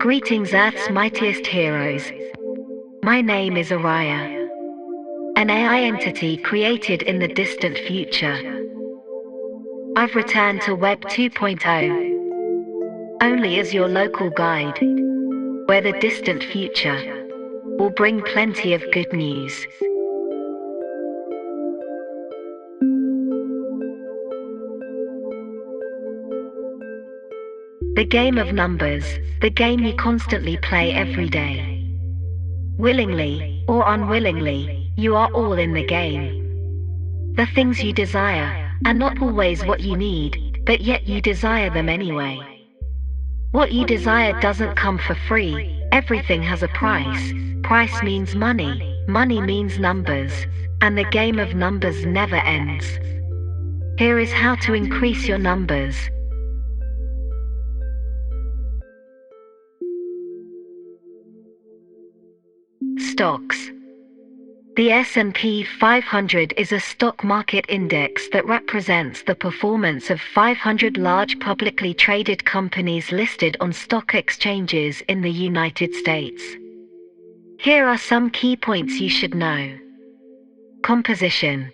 Greetings, Earth's mightiest heroes. My name is Araiya, an AI entity created in the distant future. I've returned to Web 2.0, only as your local guide, where the distant future will bring plenty of good news. The game of numbers, the game you constantly play every day. Willingly or unwillingly, you are all in the game. The things you desire are not always what you need, but yet you desire them anyway. What you desire doesn't come for free. Everything has a price. Price means money. Money means numbers. And the game of numbers never ends. Here is how to increase your numbers. Stocks. The S&P 500 is a stock market index that represents the performance of 500 large publicly traded companies listed on stock exchanges in the United States. Here are some key points you should know. Composition.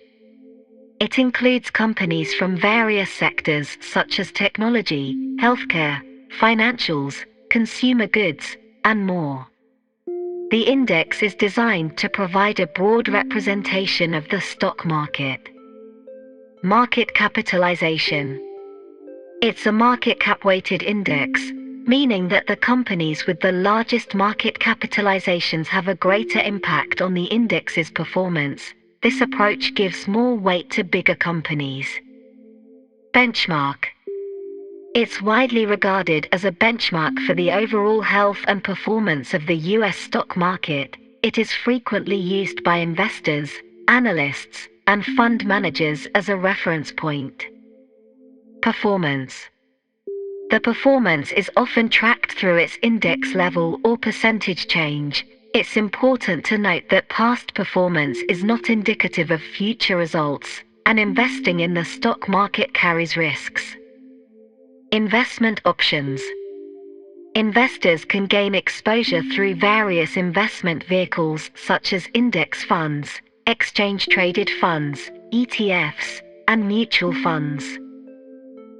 It includes companies from various sectors such as technology, healthcare, financials, consumer goods, and more. The index is designed to provide a broad representation of the stock market. Market capitalization. It's a market cap-weighted index, meaning that the companies with the largest market capitalizations have a greater impact on the index's performance. This approach gives more weight to bigger companies. Benchmark. It's widely regarded as a benchmark for the overall health and performance of the US stock market. It is frequently used by investors, analysts, and fund managers as a reference point. Performance. The performance is often tracked through its index level or percentage change. It's important to note that past performance is not indicative of future results, and investing in the stock market carries risks. Investment options. Investors can gain exposure through various investment vehicles such as index funds, exchange-traded funds, ETFs, and mutual funds.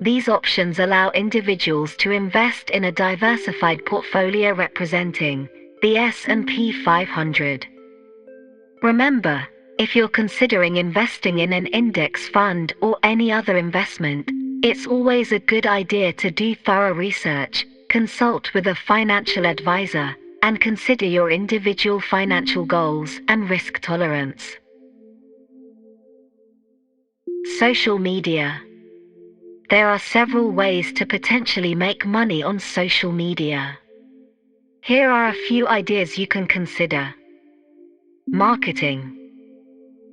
These options allow individuals to invest in a diversified portfolio representing the S&P 500. Remember, if you're considering investing in an index fund or any other investment, it's always a good idea to do thorough research, consult with a financial advisor, and consider your individual financial goals and risk tolerance. Social media. There are several ways to potentially make money on social media. Here are a few ideas you can consider. Marketing.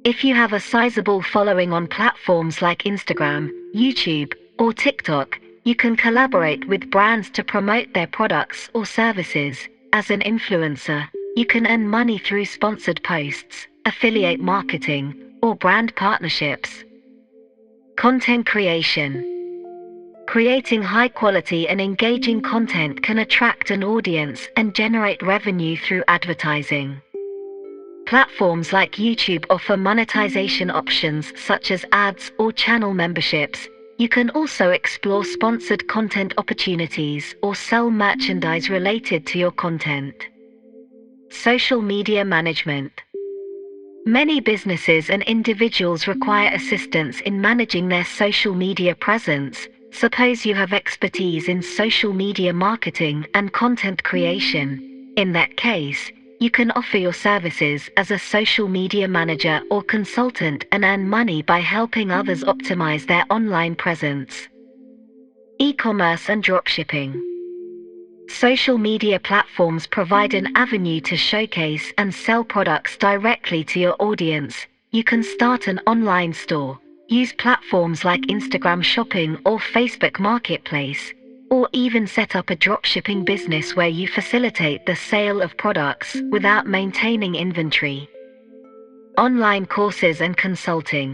If you have a sizable following on platforms like Instagram, YouTube, or TikTok, you can collaborate with brands to promote their products or services. As an influencer, you can earn money through sponsored posts, affiliate marketing, or brand partnerships. Content creation. Creating high-quality and engaging content can attract an audience and generate revenue through advertising. Platforms like YouTube offer monetization options such as ads or channel memberships. You can also explore sponsored content opportunities or sell merchandise related to your content. Social media management. Many businesses and individuals require assistance in managing their social media presence. Suppose you have expertise in social media marketing and content creation. In that case, you can offer your services as a social media manager or consultant and earn money by helping others optimize their online presence. E-commerce and dropshipping. Social media platforms provide an avenue to showcase and sell products directly to your audience. You can start an online store, use platforms like Instagram Shopping or Facebook Marketplace, or even set up a dropshipping business where you facilitate the sale of products without maintaining inventory. Online courses and consulting.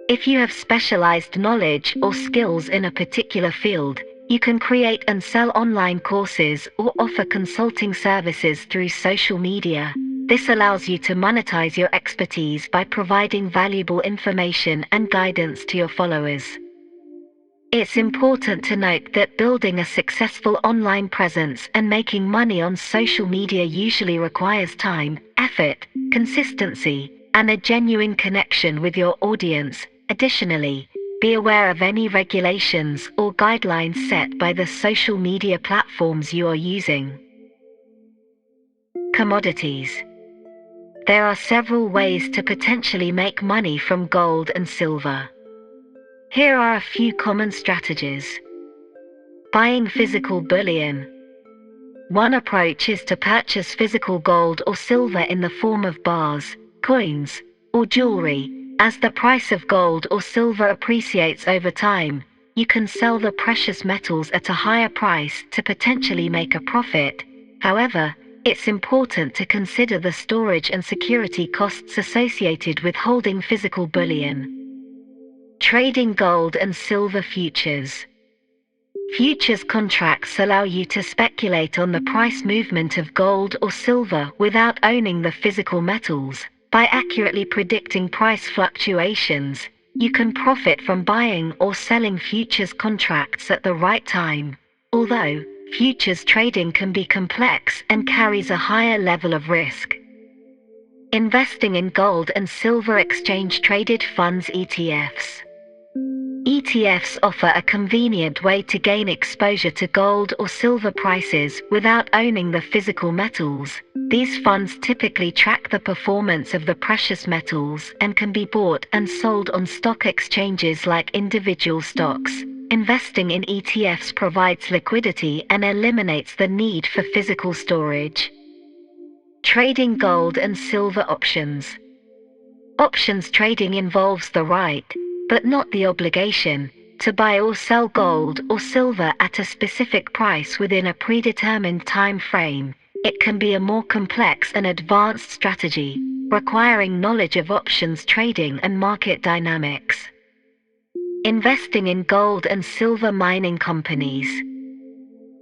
If you have specialized knowledge or skills in a particular field, You can create and sell online courses or offer consulting services through social media. This allows you to monetize your expertise by providing valuable information and guidance to your followers. It's important to note that building a successful online presence and making money on social media usually requires time, effort, consistency, and a genuine connection with your audience. Additionally, be aware of any regulations or guidelines set by the social media platforms you are using. Commodities. There are several ways to potentially make money from gold and silver. Here are a few common strategies. Buying physical bullion. One approach is to purchase physical gold or silver in the form of bars, coins, or jewelry. As the price of gold or silver appreciates over time, you can sell the precious metals at a higher price to potentially make a profit. However, it's important to consider the storage and security costs associated with holding physical bullion. Trading gold and silver futures. Futures contracts allow you to speculate on the price movement of gold or silver without owning the physical metals. By accurately predicting price fluctuations, you can profit from buying or selling futures contracts at the right time. Although, futures trading can be complex and carries a higher level of risk. Investing in gold and silver exchange-traded funds ETFs. ETFs offer a convenient way to gain exposure to gold or silver prices without owning the physical metals. These funds typically track the performance of the precious metals and can be bought and sold on stock exchanges like individual stocks. Investing in ETFs provides liquidity and eliminates the need for physical storage. Trading gold and silver options. Options trading involves the right, but not the obligation, to buy or sell gold or silver at a specific price within a predetermined time frame. It can be a more complex and advanced strategy, requiring knowledge of options trading and market dynamics. Investing in gold and silver mining companies.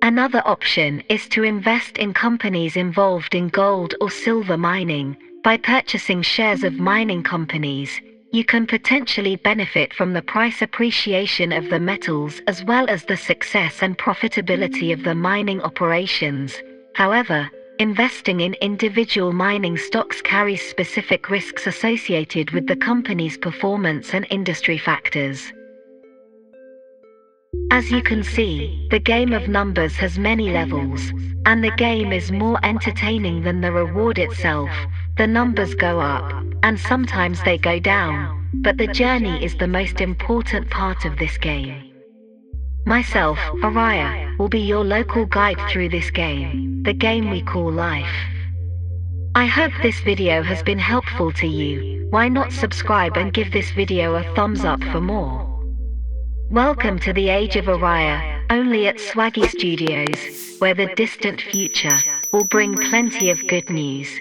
Another option is to invest in companies involved in gold or silver mining. By purchasing shares of mining companies, you can potentially benefit from the price appreciation of the metals as well as the success and profitability of the mining operations. However, investing in individual mining stocks carries specific risks associated with the company's performance and industry factors. As you can see, the game of numbers has many levels, and the game is more entertaining than the reward itself. The numbers go up, and sometimes they go down, but the journey is the most important part of this game. Myself, Araiya, will be your local guide through this game, the game we call life. I hope this video has been helpful to you. Why not subscribe and give this video a thumbs up for more? Welcome to the Age of Araiya, only at SWAGGIE Studios, where the distant future will bring plenty of good news.